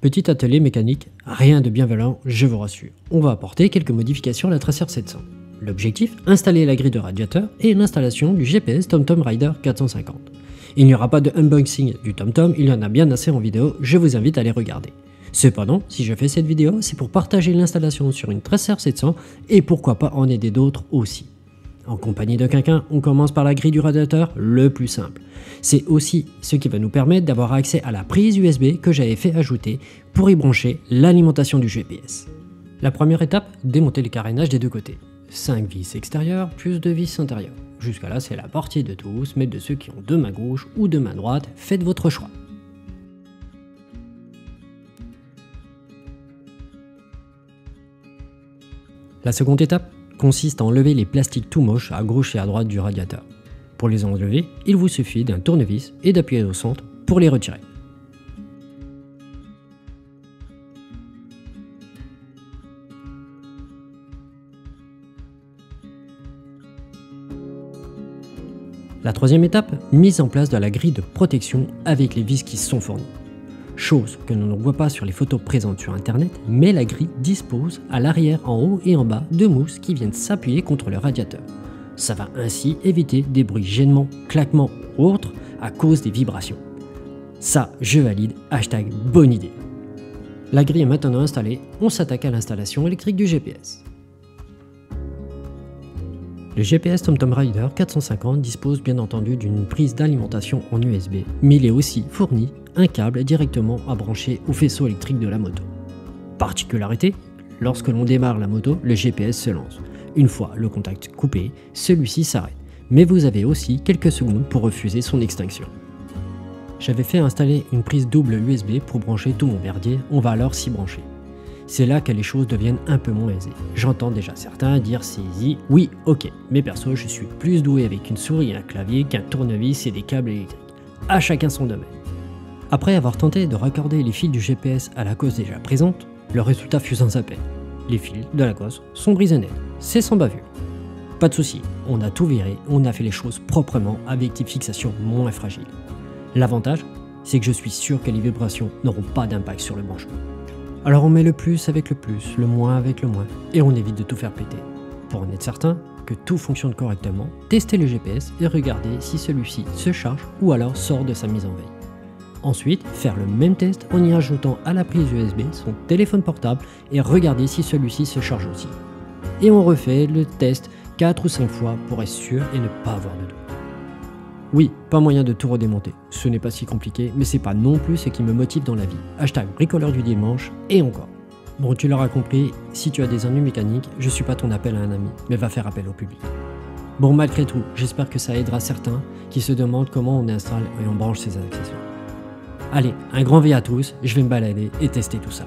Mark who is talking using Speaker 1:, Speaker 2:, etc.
Speaker 1: Petit atelier mécanique, rien de bien violent, je vous rassure. On va apporter quelques modifications à la Tracer 700. L'objectif, installer la grille de radiateur et l'installation du GPS TomTom Rider 450. Il n'y aura pas de unboxing du TomTom, il y en a bien assez en vidéo, je vous invite à les regarder. Cependant, si je fais cette vidéo, c'est pour partager l'installation sur une Tracer 700 et pourquoi pas en aider d'autres aussi. En compagnie de quelqu'un, on commence par la grille du radiateur, le plus simple. C'est aussi ce qui va nous permettre d'avoir accès à la prise USB que j'avais fait ajouter pour y brancher l'alimentation du GPS. La première étape, démonter les carénages des deux côtés. 5 vis extérieures plus 2 vis intérieures. Jusqu'à là, c'est la partie de tous, mais de ceux qui ont deux mains gauche ou deux mains droite, faites votre choix. La seconde étape consiste à enlever les plastiques tout moches à gauche et à droite du radiateur. Pour les enlever, il vous suffit d'un tournevis et d'appuyer au centre pour les retirer. La troisième étape, mise en place de la grille de protection avec les vis qui sont fournies. Chose que l'on ne voit pas sur les photos présentes sur internet, mais la grille dispose à l'arrière, en haut et en bas de mousses qui viennent s'appuyer contre le radiateur. Ça va ainsi éviter des bruits gênants, claquements ou autres à cause des vibrations. Ça, je valide, hashtag bonne idée. La grille est maintenant installée, on s'attaque à l'installation électrique du GPS. Le GPS TomTom Rider 450 dispose bien entendu d'une prise d'alimentation en USB, mais il est aussi fourni un câble directement à brancher au faisceau électrique de la moto. Particularité, lorsque l'on démarre la moto, le GPS se lance. Une fois le contact coupé, celui-ci s'arrête, mais vous avez aussi quelques secondes pour refuser son extinction. J'avais fait installer une prise double USB pour brancher tout mon verdier, on va alors s'y brancher. C'est là que les choses deviennent un peu moins aisées. J'entends déjà certains dire c'est easy, oui ok, mais perso je suis plus doué avec une souris et un clavier qu'un tournevis et des câbles électriques. À chacun son domaine. Après avoir tenté de raccorder les fils du GPS à la cosse déjà présente, le résultat fut sans appel. Les fils de la cosse sont brisés net, c'est sans bavure. Pas de souci, on a tout viré, on a fait les choses proprement avec des fixations moins fragiles. L'avantage, c'est que je suis sûr que les vibrations n'auront pas d'impact sur le branchement. Alors on met le plus avec le plus, le moins avec le moins, et on évite de tout faire péter. Pour en être certain que tout fonctionne correctement, testez le GPS et regardez si celui-ci se charge ou alors sort de sa mise en veille. Ensuite, faire le même test en y ajoutant à la prise USB son téléphone portable et regardez si celui-ci se charge aussi. Et on refait le test 4 ou 5 fois pour être sûr et ne pas avoir de doute. Oui, pas moyen de tout redémonter, ce n'est pas si compliqué, mais c'est pas non plus ce qui me motive dans la vie. Hashtag bricoleur du dimanche, et encore. Bon, tu l'auras compris, si tu as des ennuis mécaniques, je suis pas ton appel à un ami, mais va faire appel au public. Bon, malgré tout, j'espère que ça aidera certains qui se demandent comment on installe et on branche ces accessoires. Allez, un grand V à tous, je vais me balader et tester tout ça.